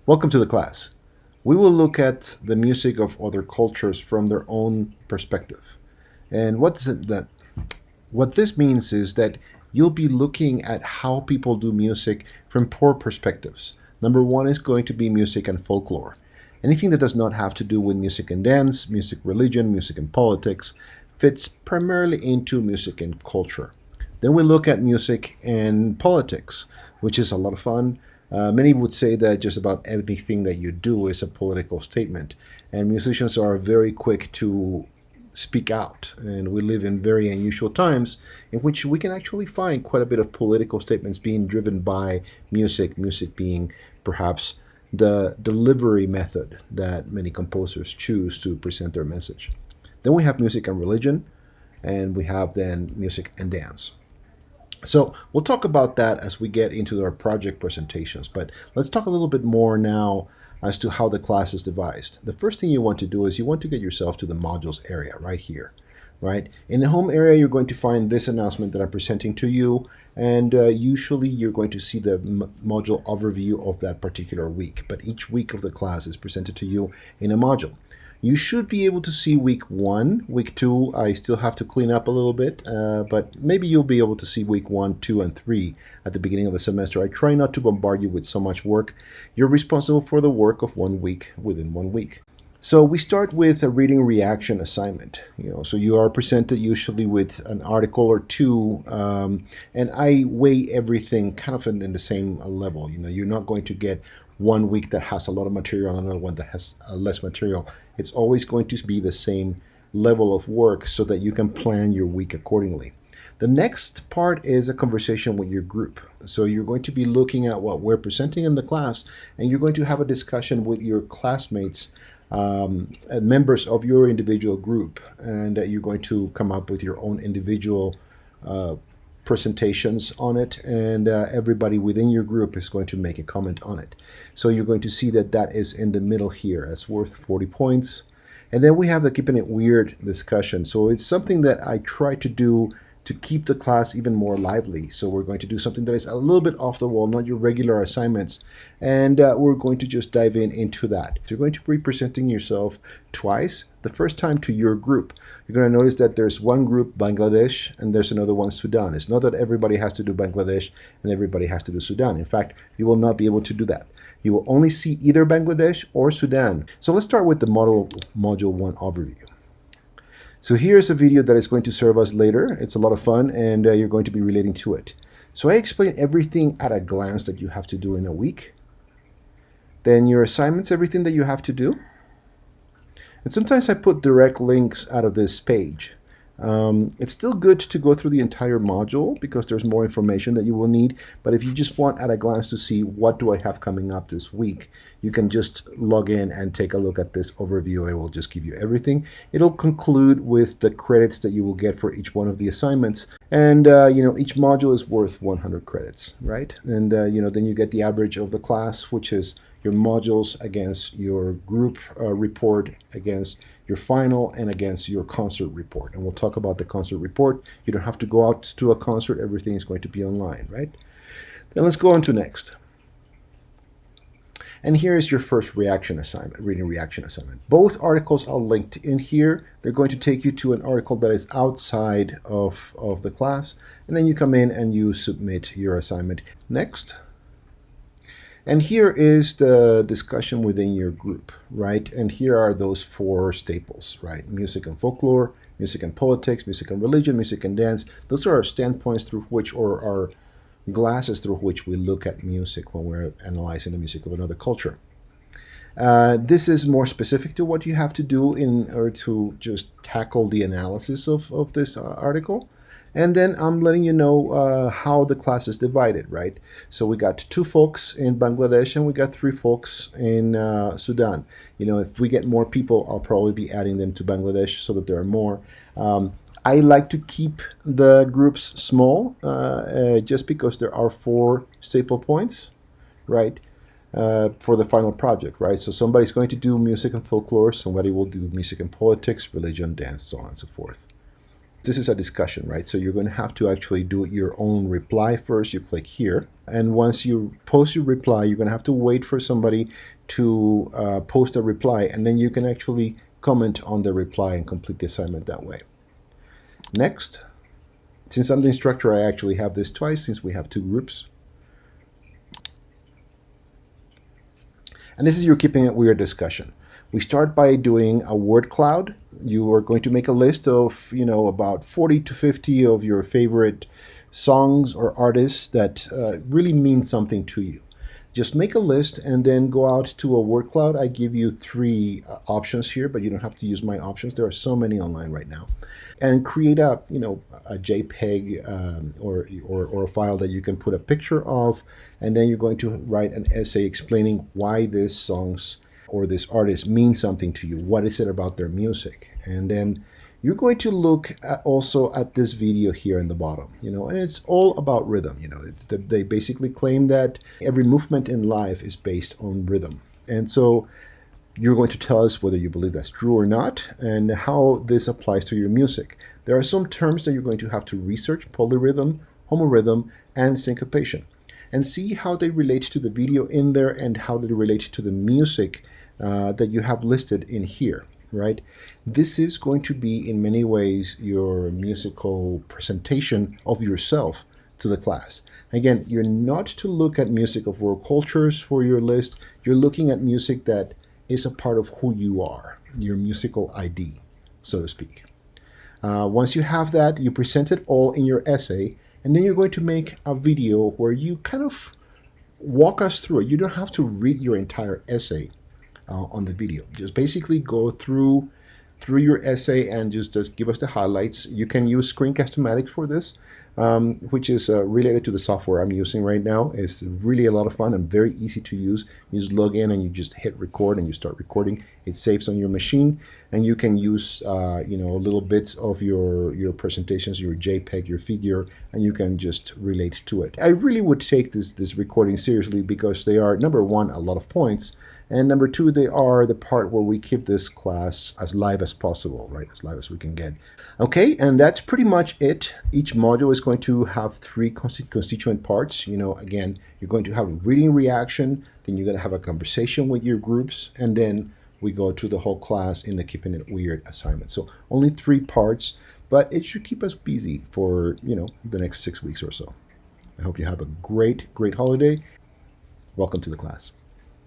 Welcome to the class. We will look at the music of other cultures from their own perspective. And what this means is that you'll be looking at how people do music from four perspectives. Number one is going to be music and folklore. Anything that does not have to do with music and dance, music, religion, music and politics fits primarily into music and culture. Then we look at music and politics, which is a lot of fun. Many would say that just about everything that you do is a political statement, and musicians are very quick to speak out. And we live in very unusual times in which we can actually find quite a bit of political statements being driven by music, music being perhaps the delivery method that many composers choose to present their message. Then we have music and religion, and we have then music and dance. So we'll talk about that as we get into our project presentations, but let's talk a little bit more now as to how the class is devised. The first thing you want to do is you want to get yourself to the modules area right here, right? In the home area, you're going to find this announcement that I'm presenting to you, and usually you're going to see the module overview of that particular week, but each week of the class is presented to you in a module. You should be able to see week 1. Week 2, I still have to clean up a little bit, but maybe you'll be able to see week 1, 2, and 3 at the beginning of the semester. I try not to bombard you with so much work. You're responsible for the work of 1 week within 1 week. So we start with a reading reaction assignment. So you are presented usually with an article or two, and I weigh everything kind of in the same level. You're not going to get 1 week that has a lot of material and another one that has less material. It's always going to be the same level of work so that you can plan your week accordingly. The next part is a conversation with your group. So you're going to be looking at what we're presenting in the class, and you're going to have a discussion with your classmates, members of your individual group, and you're going to come up with your own individual presentations on it, and everybody within your group is going to make a comment on it. So you're going to see that that is in the middle here. That's worth 40 points. And then we have the keeping it weird discussion. So it's something that I try to do to keep the class even more lively. So we're going to do something that is a little bit off the wall, not your regular assignments. And we're going to just dive into that. So you're going to be presenting yourself twice. The first time to your group. You're going to notice that there's one group, Bangladesh, and there's another one, Sudan. It's not that everybody has to do Bangladesh and everybody has to do Sudan. In fact, you will not be able to do that. You will only see either Bangladesh or Sudan. So let's start with the Module 1 overview. So here's a video that is going to serve us later. It's a lot of fun, and you're going to be relating to it. So I explain everything at a glance that you have to do in a week. Then your assignments, everything that you have to do. And sometimes I put direct links out of this page. It's still good to go through the entire module because there's more information that you will need. But if you just want at a glance to see what do I have coming up this week, you can just log in and take a look at this overview. I will just give you everything. It'll conclude with the credits that you will get for each one of the assignments. And, each module is worth 100 credits, right? And, then you get the average of the class, which is your modules against your group report, against your final, and against your concert report. And we'll talk about the concert report. You don't have to go out to a concert. Everything is going to be online, right? Then let's go on to next. And here is your first reaction assignment, reading reaction assignment. Both articles are linked in here. They're going to take you to an article that is outside of the class. And then you come in and you submit your assignment. Next. And here is the discussion within your group, right? And here are those 4 staples, right? Music and folklore, music and politics, music and religion, music and dance. Those are our standpoints through which, or our glasses through which we look at music when we're analyzing the music of another culture. This is more specific to what you have to do in order to just tackle the analysis of this article. And then I'm letting you know how the class is divided, right? So we got 2 folks in Bangladesh and we got 3 folks in Sudan. If we get more people, I'll probably be adding them to Bangladesh so that there are more. I like to keep the groups small just because there are 4 staple points, right? For the final project, right? So somebody's going to do music and folklore, somebody will do music and politics, religion, dance, so on and so forth. This is a discussion, right? So you're going to have to actually do your own reply first. You click here. And once you post your reply, you're going to have to wait for somebody to post a reply, and then you can actually comment on the reply and complete the assignment that way. Next, since I'm the instructor, I actually have this twice since we have two groups. And this is your Keeping It Weird discussion. We start by doing a word cloud. You are going to make a list of, about 40 to 50 of your favorite songs or artists that really mean something to you. Just make a list and then go out to a word cloud. I give you three options here, but you don't have to use my options. There are so many online right now. And create a JPEG or a file that you can put a picture of, and then you're going to write an essay explaining why these songs or this artist means something to you. What is it about their music? And then you're going to look also at this video here in the bottom, and it's all about rhythm. They basically claim that every movement in life is based on rhythm. And so you're going to tell us whether you believe that's true or not and how this applies to your music. There are some terms that you're going to have to research: polyrhythm, homorhythm, and syncopation, and see how they relate to the video in there and how they relate to the music that you have listed in here. Right? This is going to be in many ways your musical presentation of yourself to the class. Again, you're not to look at music of world cultures for your list. You're looking at music that is a part of who you are, your musical ID, so to speak. Once you have that, you present it all in your essay, and then you're going to make a video where you kind of walk us through it. You don't have to read your entire essay on the video. Just basically go through your essay and just give us the highlights. You can use Screencast-O-Matic for this, which is related to the software I'm using right now. It's really a lot of fun and very easy to use. You just log in and you just hit record and you start recording. It saves on your machine, and you can use little bits of your presentations, your JPEG, your figure, and you can just relate to it. I really would take this recording seriously because they are, number one, a lot of points, and number two, they are the part where we keep this class as live as possible, right? As live as we can get. Okay, and that's pretty much it. Each module is going to have three constituent parts. Again, you're going to have a reading reaction, then you're going to have a conversation with your groups, and then we go to the whole class in the Keeping It Weird assignment. So only three parts, but it should keep us busy for, the next 6 weeks or so. I hope you have a great holiday. Welcome to the class.